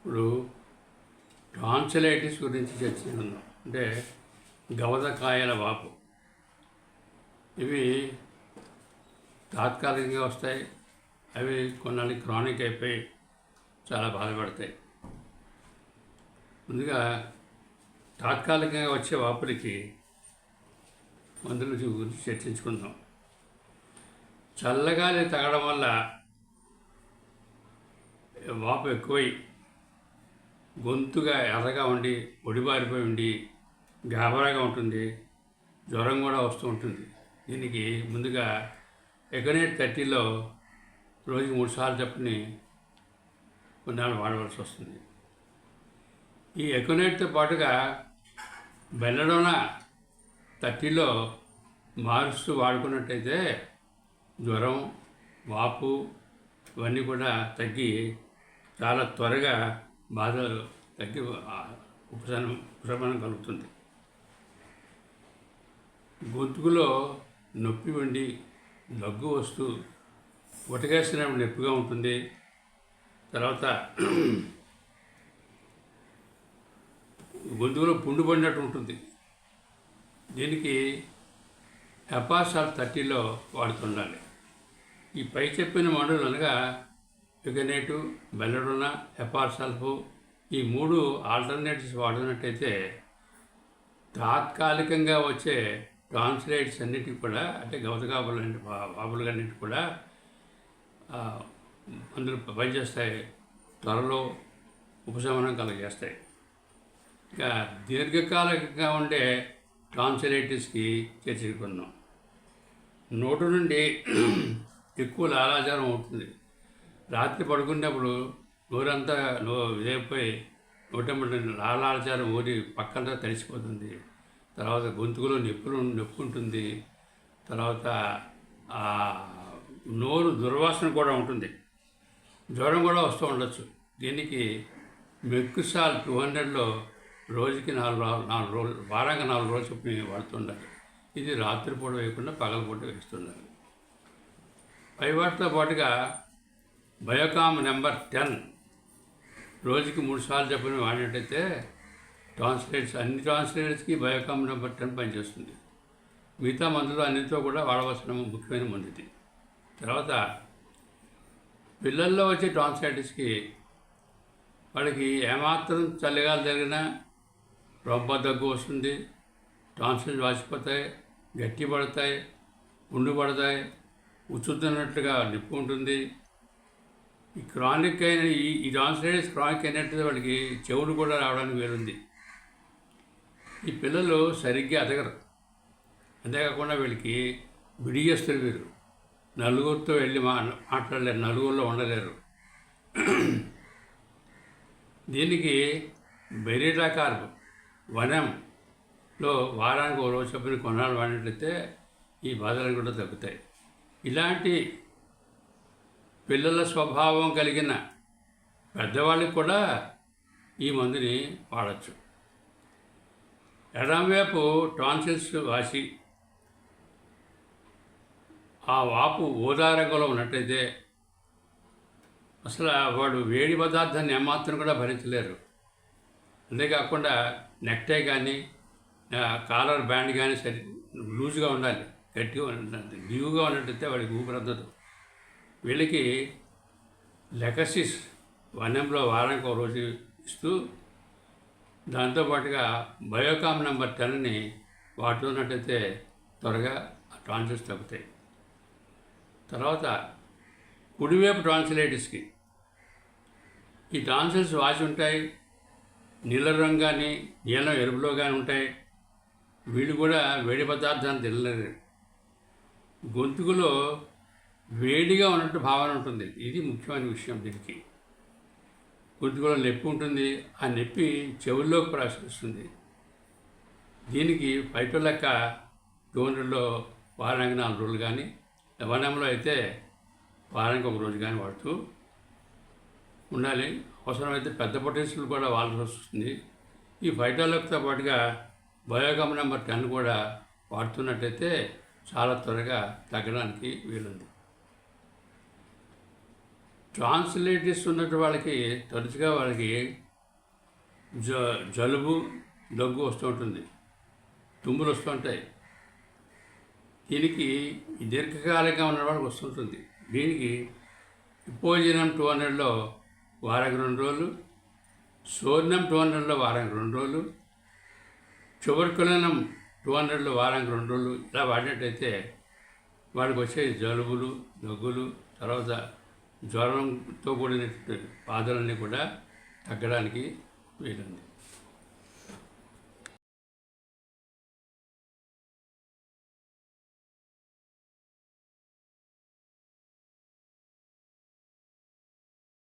ఇప్పుడు టాన్సిలైటిస్ గురించి చర్చించుకుందాం. అంటే గవదకాయల వాపు. ఇవి తాత్కాలికంగా వస్తాయి. అవి కొన్నాళ్ళకి క్రానిక్ అయిపోయి చాలా బాధపడతాయి. ముందుగా తాత్కాలికంగా వచ్చే వాపులకి మందుల గురించి చర్చించుకుందాం. చల్లగాలి తగడం వల్ల వాపు ఎక్కువై గొంతుగా ఎర్రగా ఉండి ఒడిబారిపోయి ఉండి గాబరాగా ఉంటుంది. జ్వరం కూడా వస్తూ ఉంటుంది. దీనికి ముందుగా ఎకనేట్ 30లో రోజుకి 3 సార్లు చొప్పుని కొన్నాళ్ళు వాడవలసి వస్తుంది. ఈ ఎకనేట్తో పాటుగా బెల్లడోనా 30లో మారుస్తూ వాడుకున్నట్టయితే జ్వరం, వాపు ఇవన్నీ కూడా తగ్గి చాలా త్వరగా బాధలు తగ్గి ఉపశమనం కలుగుతుంది. గొంతుకులో నొప్పి ఉండి దగ్గు వస్తూ ఉటకేసినప్పుడు నొప్పిగా ఉంటుంది. తర్వాత గొంతుకులో పుండు పడినట్టు ఉంటుంది. దీనికి ఎపాసాల్ 30లో వాడుతుండాలి. ఈ పై చెప్పిన మందులు అనగా ఎగనేటు, బెల్లడోనా, ఎపార్సల్ఫ్ ఈ 3 ఆల్టర్నేటివ్స్ వాడినట్టయితే తాత్కాలికంగా వచ్చే టాన్సిలైటిస్ అన్నిటికీ కూడా, అంటే గవదకాపులు అంటే వాపులు అన్నిటికీ కూడా మందులు పనిచేస్తాయి. త్వరలో ఉపశమనం కలుగజేస్తాయి. ఇంకా దీర్ఘకాలికంగా ఉండే టాన్సిలైటిస్కి చర్చించుకున్నాం. నోటు నుండి ఎక్కువ లాలాజలం అవుతుంది. రాత్రి పడుకున్నప్పుడు నోరంతా ఇదైపోయి నోటెంబడి లాలాజలం ఊరి పక్కంతా తడిసిపోతుంది. తర్వాత గొంతుకులో నొప్పి ఉంటుంది. తర్వాత నోరు దుర్వాసన కూడా ఉంటుంది. జ్వరం కూడా వస్తూ ఉండొచ్చు. దీనికి మెక్సాల్ 200లో రోజుకి 4 రోజులు, వారానికి 4 రోజులు చొప్పున వాడుతుండాలి. ఇది రాత్రిపూట వేయకుండా పగలపూట వేస్తుండాలి. పై వాటితో పాటుగా బయోకామ్ నెంబర్ 10 రోజుకి 3 సార్లు చొప్పున వాడినట్టయితే టాన్సిలైటిస్, అన్ని టాన్సిలైటిస్కి బయోకామ్ నెంబర్ 10 పనిచేస్తుంది. మిగతా మందులు అన్నిటితో కూడా వాడవలసిన ముఖ్యమైన మందు ఇది. తర్వాత పిల్లల్లో వచ్చే టాన్సిలైటిస్కి వాళ్ళకి ఏమాత్రం చలిగాలు జరిగినా రొంప దగ్గు వస్తుంది. టాన్సిల్స్ వాసిపోతాయి, గట్టి పడతాయి, పుండు పడతాయి, ఉచ్చుతున్నట్లుగా నిప్పు ఉంటుంది. ఈ క్రానిక్ అయిన ఈ టాన్సిలైటిస్ క్రానిక్ అయినట్టు వాళ్ళకి చెవులు కూడా రావడానికి వీలుంది. ఈ పిల్లలు సరిగ్గా ఎదగరు. అంతేకాకుండా వీళ్ళకి బిడియస్తులు వీరు. నలుగురితో వెళ్ళి మాట్లాడలేరు, నలుగురిలో ఉండలేరు. దీనికి బెరిటాకార్బ్ వనంలో వారానికి 1 రోజు చొప్పున కొన్నాళ్ళు వాడినట్లయితే ఈ బాధలు కూడా తగ్గుతాయి. ఇలాంటి పిల్లల స్వభావం కలిగిన పెద్దవాళ్ళకి కూడా ఈ మందుని వాడచ్చు. ఎడమవైపు టాన్సిల్స్ వాసి ఆ వాపు ఊదా రంగులో ఉన్నట్టయితే అసలు వాడు వేడి పదార్థాన్ని ఏమాత్రం కూడా భరించలేరు. అంతేకాకుండా నెక్టై కానీ కాలర్ బ్యాండ్ కానీ లూజ్గా ఉండాలి, గట్టిగా ఉండాలి. న్యూగా ఉన్నట్టయితే వాడికి ఊపిరందదు. వీళ్ళకి లెకసిస్ వనంలో వారానికి 1 రోజు ఇస్తూ దాంతోపాటుగా బయోకామ్ నెంబర్ 10ని వాడుతున్నట్టయితే త్వరగా టాన్సిల్స్ తగ్గుతాయి. తర్వాత కుడివైపు టాన్సిలైటిస్కి ఈ టాన్సిల్స్ వాసి ఉంటాయి. నీళ్ళ రంగు కానీ నీలం ఎరుపులో కానీ ఉంటాయి. వీళ్ళు కూడా వేడి పదార్థాన్ని తినలేరు. గొంతుకులో వేడిగా ఉన్నట్టు భావన ఉంటుంది. ఇది ముఖ్యమైన విషయం. దీనికి గొంతుకులో నొప్పి ఉంటుంది. ఆ నొప్పి చెవుల్లోకి ప్రసరిస్తుంది. దీనికి ఫైటోలెక్క 200లో వారానికి 4 రోజులు కానీ, వనంలో అయితే వారానికి 1 రోజు కానీ వాడుతూ ఉండాలి. అవసరమైతే పెద్ద పొటేషియల్ కూడా వాడాల్సి వస్తుంది. ఈ ఫైటాలక్తో పాటుగా బయోగమ్ నెంబర్ 10 కూడా వాడుతున్నట్టయితే చాలా త్వరగా తగ్గడానికి వీలుంది. టాన్సిలైటిస్ ఉన్నట్టు వాళ్ళకి తరచుగా వాళ్ళకి జలుబు, దగ్గు వస్తూ ఉంటుంది, తుమ్ములు వస్తూ ఉంటాయి. దీనికి దీర్ఘకాలికంగా ఉన్న వాళ్ళకి వస్తుంటుంది. దీనికి ఇపోజినం 200లో వారానికి 2 రోజులు, సోడియం 200లో వారానికి 2 రోజులు, ట్యూబర్కులినం 200లో వారానికి 2 రోజులు ఇలా వాడినట్టయితే వాడికి వచ్చే జలుబులు, దగ్గులు, తర్వాత జ్వరంతో కూడిన బాధలన్నీ కూడా తగ్గడానికి వీలుంది.